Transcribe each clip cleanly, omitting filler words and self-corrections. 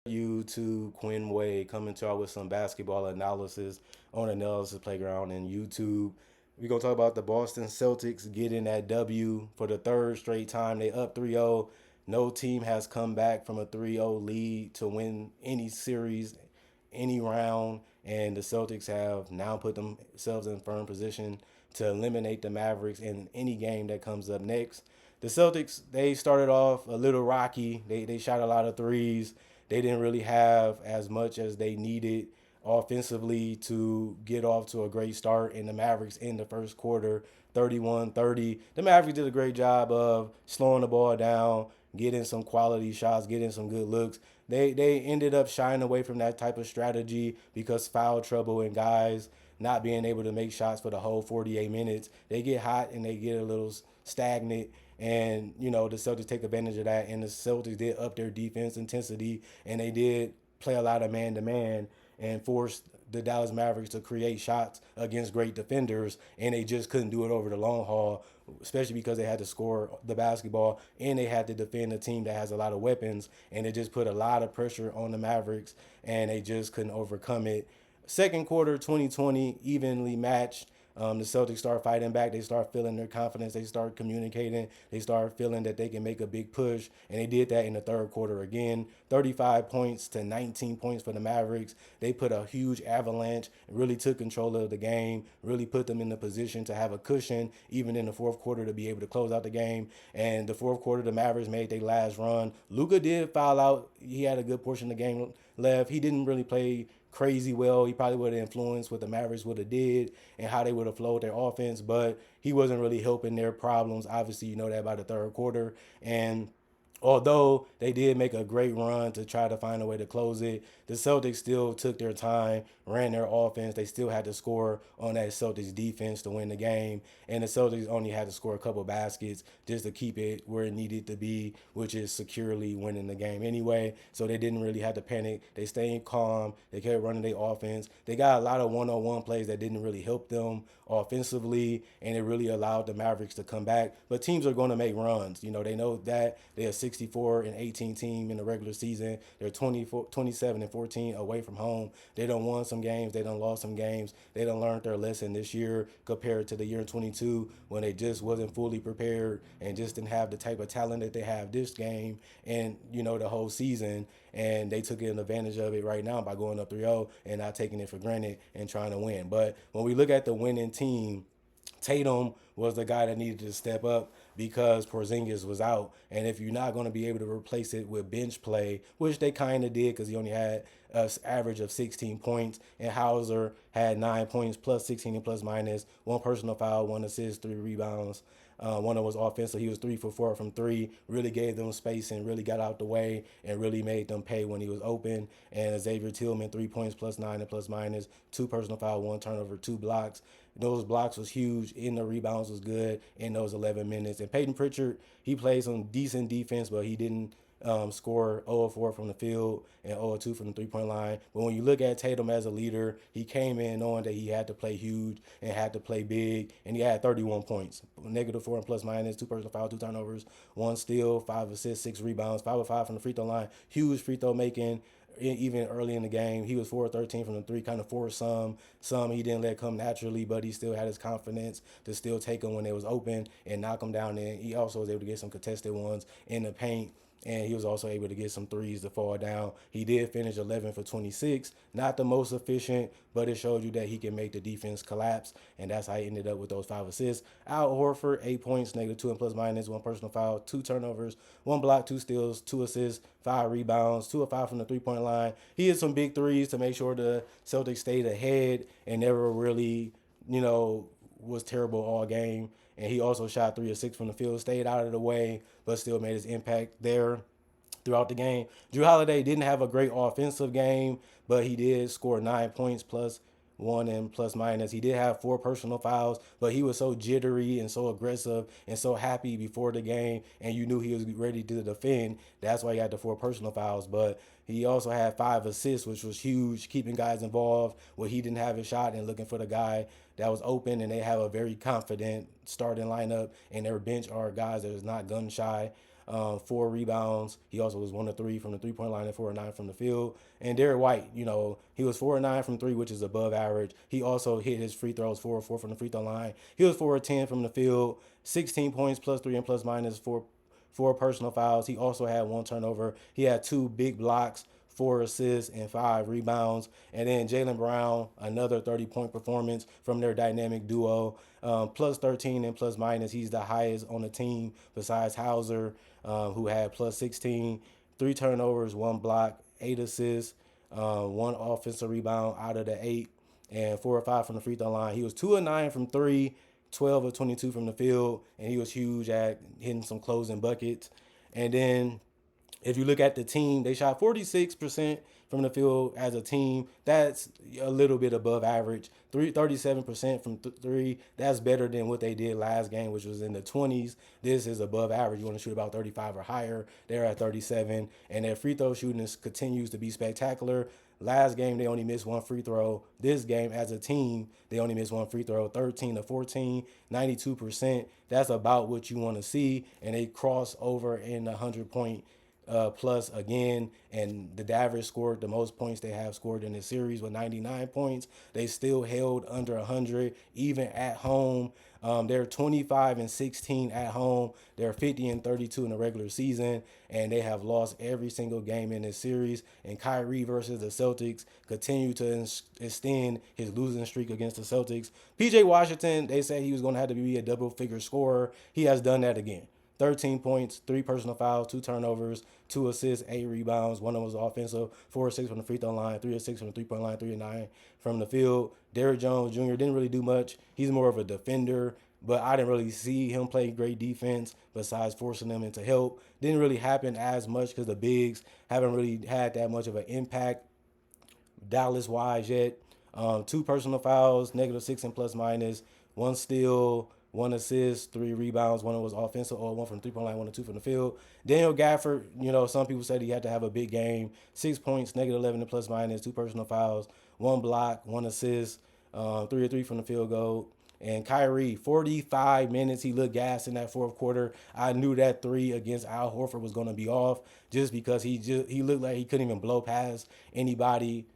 YouTube, Quinn Wade coming to y'all with some basketball analysis on Analysis Playground and YouTube. We're going to talk about the Boston Celtics getting that W for the third straight time. They up 3-0. No team has come back from a 3-0 lead to win any series, any round, and the Celtics have now put themselves in firm position to eliminate the Mavericks in any game that comes up next. The Celtics, they started off a little rocky. They shot a lot of threes. They didn't really have as much as they needed offensively to get off to a great start. And the Mavericks in the first quarter, 31-30. The Mavericks did a great job of slowing the ball down, getting some quality shots, getting some good looks. They ended up shying away from that type of strategy because foul trouble and guys not being able to make shots for the whole 48 minutes. They get hot and they get a little stagnant. And, the Celtics take advantage of that. And the Celtics did up their defense intensity and they did play a lot of man to man and forced the Dallas Mavericks to create shots against great defenders, and they just couldn't do it over the long haul, especially because they had to score the basketball and they had to defend a team that has a lot of weapons, and it just put a lot of pressure on the Mavericks, and they just couldn't overcome it. Second quarter 2020, evenly matched. The Celtics start fighting back. They start feeling their confidence. They start communicating. They start feeling that they can make a big push. And they did that in the third quarter again. 35 points to 19 points for the Mavericks. They put a huge avalanche and really took control of the game, really put them in the position to have a cushion, even in the fourth quarter, to be able to close out the game. And the fourth quarter, the Mavericks made their last run. Luka did foul out. He had a good portion of the game left. He didn't really play crazy well. He probably would have influenced what the Mavericks would have did and how they would have flowed their offense, but he wasn't really helping their problems. Obviously, you know that by the third quarter. And although they did make a great run to try to find a way to close it, the Celtics still took their time, ran their offense. They still had to score on that Celtics defense to win the game. And the Celtics only had to score a couple baskets just to keep it where it needed to be, which is securely winning the game anyway. So they didn't really have to panic. They stayed calm. They kept running their offense. They got a lot of one-on-one plays that didn't really help them offensively, and it really allowed the Mavericks to come back. But teams are going to make runs. They know that. They're a 64-18 team in the regular season. They're 27-14 away from home. They done won some games. They done lost some games. They done learned their lesson this year compared to the year 22 when they just wasn't fully prepared and just didn't have the type of talent that they have this game and, the whole season. And they took advantage of it right now by going up 3-0 and not taking it for granted and trying to win. But when we look at the winning team, Tatum was the guy that needed to step up because Porzingis was out. And if you're not going to be able to replace it with bench play, which they kind of did because he only had an average of 16 points, and Hauser had 9 points plus 16 and plus minus, one personal foul, one assist, 3 rebounds. One of was offensive. He was 3 for 4 from three. Really gave them space and really got out the way and really made them pay when he was open. And Xavier Tillman, 3 points plus 9 and plus minus, two personal foul, one turnover, two blocks. Those blocks was huge. In the rebounds was good in those 11 minutes. And Peyton Pritchard, he played some decent defense, but he didn't score 0-4 from the field and 0-2 from the three-point line. But when you look at Tatum as a leader, he came in knowing that he had to play huge and had to play big, and he had 31 points, -4 and plus minus, two personal fouls, two turnovers, one steal, 5 assists, 6 rebounds, 5 of 5 from the free throw line. Huge free throw making. Even early in the game, he was 4-13 from the three, kind of forced some he didn't let come naturally, but he still had his confidence to still take them when they was open and knock them down. And he also was able to get some contested ones in the paint, and he was also able to get some threes to fall down. He did finish 11 for 26, not the most efficient, but it showed you that he can make the defense collapse, and that's how he ended up with those 5 assists. Al Horford, 8 points, -2 and plus minus, one personal foul, two turnovers, one block, two steals, two assists, 5 rebounds, 2 of 5 from the three-point line. He hit some big threes to make sure the Celtics stayed ahead and never really, was terrible all game. And he also shot 3 of 6 from the field, stayed out of the way, but still made his impact there throughout the game. Drew Holiday didn't have a great offensive game, but he did score 9 points plus one and plus minus. He did have 4 personal fouls, but he was so jittery and so aggressive and so happy before the game, and you knew he was ready to defend. That's why he had the 4 personal fouls. But he also had 5 assists, which was huge, keeping guys involved where he didn't have a shot and looking for the guy that was open. And they have a very confident starting lineup, and their bench are guys that is not gun shy. 4 rebounds. He also was 1 of 3 from the 3-point line and 4 of 9 from the field. And Derek White, he was 4 of 9 from 3, which is above average. He also hit his free throws, 4 of 4 from the free throw line. He was 4 of 10 from the field, 16 points, plus 3 and plus minus 4 personal fouls. He also had 1 turnover. He had 2 big blocks, 4 assists, and 5 rebounds. And then Jaylen Brown, another 30-point performance from their dynamic duo. Plus 13 and plus minus. He's the highest on the team besides Hauser, who had plus 16. 3 turnovers, 1 block, 8 assists, 1 offensive rebound out of the 8, and 4 or 5 from the free throw line. He was 2 of 9 from 3, 12 of 22 from the field, and he was huge at hitting some closing buckets. And then if you look at the team, they shot 46% from the field as a team. That's a little bit above average. 37% from 3. That's better than what they did last game, which was in the 20s. This is above average. You want to shoot about 35 or higher. They're at 37. And their free throw shooting continues to be spectacular. Last game, they only missed 1 free throw. This game, as a team, they only missed 1 free throw. 13 to 14, 92%. That's about what you want to see. And they cross over in the 100-point plus again, and the Davers scored the most points they have scored in the series with 99 points. They still held under 100 even at home. They're 25 and 16 at home. They're 50 and 32 in the regular season, and they have lost every single game in this series. And Kyrie versus the Celtics continue to extend his losing streak against the Celtics. PJ Washington, they said he was going to have to be a double-figure scorer. He has done that again. 13 points, 3 personal fouls, 2 turnovers, 2 assists, 8 rebounds. One of them was offensive, 4 or 6 from the free throw line, 3 or 6 from the 3-point line, 3 or 9 from the field. Derrick Jones Jr. didn't really do much. He's more of a defender, but I didn't really see him play great defense besides forcing them into help. Didn't really happen as much because the bigs haven't really had that much of an impact Dallas-wise yet. 2 personal fouls, -6 and plus minus, 1 steal, 1 assist, 3 rebounds. 1 was offensive, or 1 from the 3-point line, 1 or 2 from the field. Daniel Gafford, some people said he had to have a big game. 6 points, -11 and plus minus, 2 personal fouls, 1 block, 1 assist, 3 or 3 from the field goal. And Kyrie, 45 minutes, he looked gassed in that fourth quarter. I knew that 3 against Al Horford was going to be off just because he looked like he couldn't even blow past anybody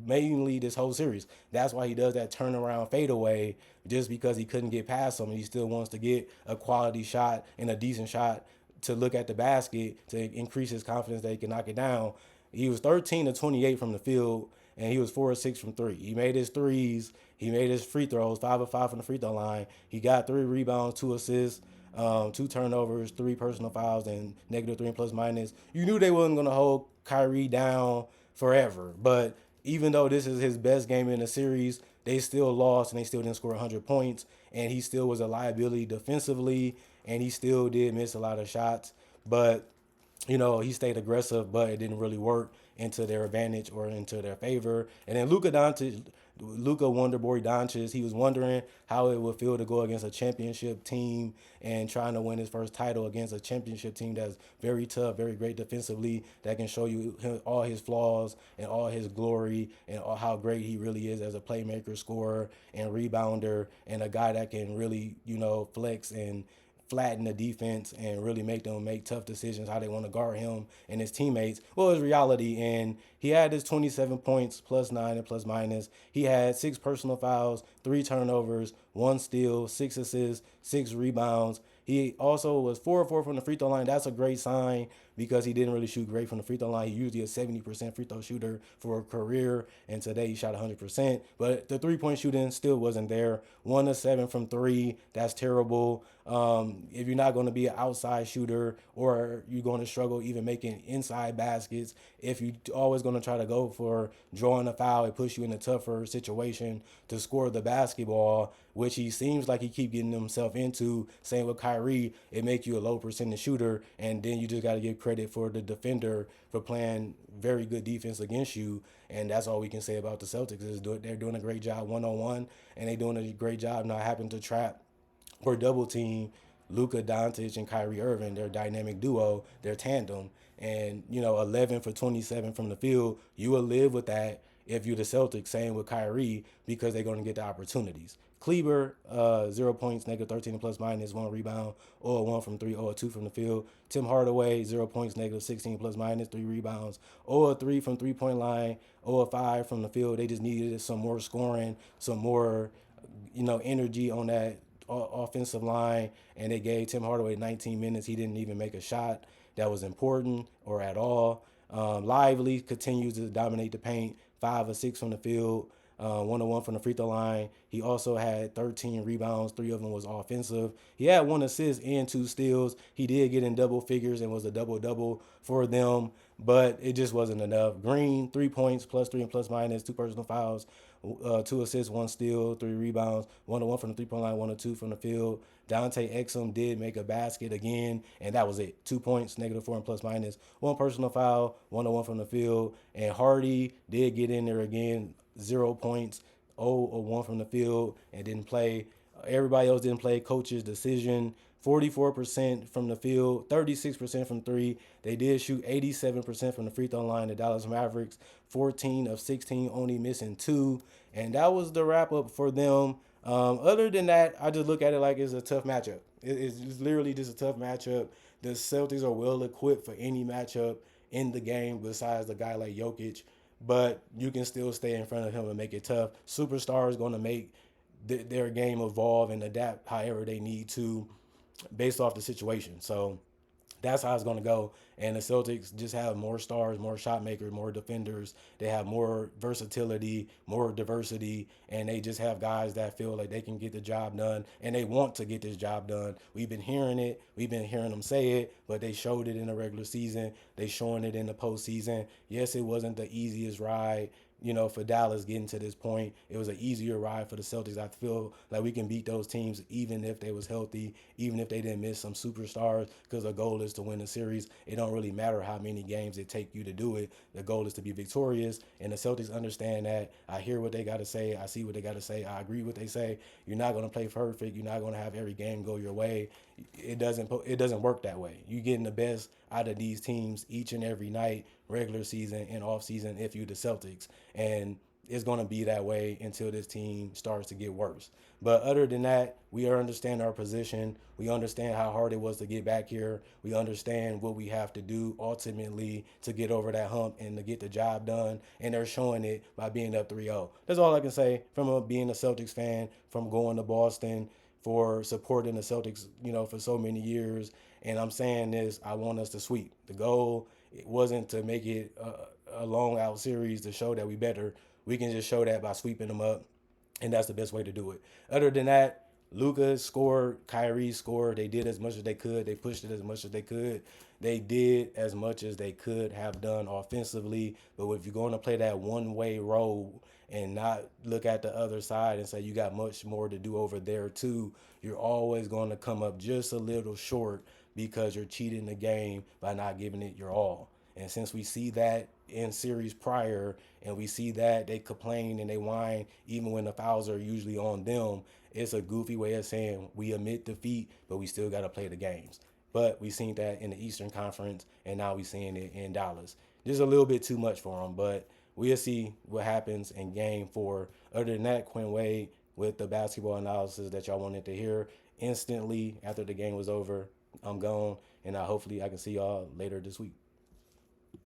mainly this whole series. That's why he does that turnaround fadeaway, just because he couldn't get past him, and he still wants to get a quality shot and a decent shot to look at the basket to increase his confidence that he can knock it down. He was 13 to 28 from the field, and he was 4 or 6 from 3. He made his threes. He made his free throws, 5 of 5 from the free throw line. He got 3 rebounds, 2 assists, 2 turnovers, 3 personal fouls, and -3 and plus minus. You knew they wasn't going to hold Kyrie down forever, but even though this is his best game in the series, they still lost and they still didn't score 100 points. And he still was a liability defensively, and he still did miss a lot of shots. But, he stayed aggressive, but it didn't really work into their advantage or into their favor. And then Luka Wonderboy Doncic, he was wondering how it would feel to go against a championship team and trying to win his first title against a championship team that's very tough, very great defensively, that can show you all his flaws and all his glory and all how great he really is as a playmaker, scorer, and rebounder, and a guy that can really, flex and flatten the defense and really make them make tough decisions how they want to guard him and his teammates. Well, it's reality, and he had his 27 points, +9 and plus minus. He had 6 personal fouls, 3 turnovers, 1 steal, 6 assists, 6 rebounds. He also was 4 or 4 from the free throw line. That's a great sign because he didn't really shoot great from the free throw line. He usually a 70% free throw shooter for a career, and today he shot 100%. But the 3-point shooting still wasn't there. 1 of 7 from 3. That's terrible. If you're not going to be an outside shooter, or you're going to struggle even making inside baskets, if you're always going to try to go for drawing a foul, it puts you in a tougher situation to score the basketball, which he seems like he keep getting himself into. Same with Kyrie, it make you a low percentage shooter, and then you just got to give credit for the defender for playing very good defense against you. And that's all we can say about the Celtics is they're doing a great job one-on-one, and they're doing a great job not having to trap or double team Luka Doncic and Kyrie Irving, their dynamic duo, their tandem. And, 11 for 27 from the field, you will live with that if you're the Celtics, same with Kyrie, because they're going to get the opportunities. Kleber, 0 points, negative 13 plus minus, 1 rebound, 0 1 from 3, 0 2 from the field. Tim Hardaway, 0 points, negative 16 plus minus, 3 rebounds, 0 3 from 3 point line, 0 5 from the field. They just needed some more scoring, some more, energy on that offensive line, and they gave Tim Hardaway 19 minutes. He didn't even make a shot that was important or at all. Lively continues to dominate the paint, 5 of 6 from the field, 1 of 1 from the free throw line. He also had 13 rebounds, 3 of them was offensive. He had 1 assist and 2 steals. He did get in double figures and was a double double for them, but it just wasn't enough. Green, 3 points, plus 3 and plus minus, 2 personal fouls, 2 assists, 1 steal, 3 rebounds, 1 of 1 from the 3 point line, 1 of 2 from the field. Dante Exum did make a basket again, and that was it. 2 points, negative 4 and plus minus, 1 personal foul, 1 of 1 from the field. And Hardy did get in there again, 0 points, 0 of 1 from the field, and didn't play. Everybody else didn't play. Coach's decision. 44% from the field, 36% from three. They did shoot 87% from the free throw line. The Dallas Mavericks, 14 of 16, only missing 2. And that was the wrap up for them. Other than that, I just look at it like it's a tough matchup. It's literally just a tough matchup. The Celtics are well equipped for any matchup in the game besides a guy like Jokic, but you can still stay in front of him and make it tough. Superstars going to make their game evolve and adapt however they need to based off the situation. So that's how it's going to go. And the Celtics just have more stars, more shot makers, more defenders. They have more versatility, more diversity, and they just have guys that feel like they can get the job done, and they want to get this job done. We've been hearing it. We've been hearing them say it, but they showed it in the regular season. They showing it in the postseason. Yes, it wasn't the easiest ride, for Dallas getting to this point. It was an easier ride for the Celtics. I feel like we can beat those teams even if they was healthy, even if they didn't miss some superstars, because the goal is to win the series. It don't really matter how many games it take you to do it. The goal is to be victorious, and the Celtics understand that. I hear what they got to say. I see what they got to say. I agree with what they say. You're not going to play perfect. You're not going to have every game go your way. It doesn't work that way. You're getting the best out of these teams each and every night, regular season and off season, if you the Celtics. And it's going to be that way until this team starts to get worse. But other than that, we understand our position. We understand how hard it was to get back here. We understand what we have to do ultimately to get over that hump and to get the job done. And they're showing it by being up 3-0. That's all I can say from being a Celtics fan, from going to Boston, for supporting the Celtics, for so many years. And I'm saying this, I want us to sweep. The goal, it wasn't to make it a long out series to show that we better. We can just show that by sweeping them up, and that's the best way to do it. Other than that, Luka scored, Kyrie scored. They did as much as they could. They pushed it as much as they could. They did as much as they could have done offensively. But if you're going to play that one-way road and not look at the other side and say you got much more to do over there too, you're always going to come up just a little short because you're cheating the game by not giving it your all. And since we see that in series prior, and we see that they complain and they whine even when the fouls are usually on them, it's a goofy way of saying we admit defeat, but we still got to play the games. But we seen that in the Eastern Conference, and now we seeing it in Dallas. Just a little bit too much for them, but we'll see what happens in Game 4. Other than that, Quinn Wade with the basketball analysis that y'all wanted to hear instantly after the game was over. I'm gone, and hopefully I can see y'all later this week.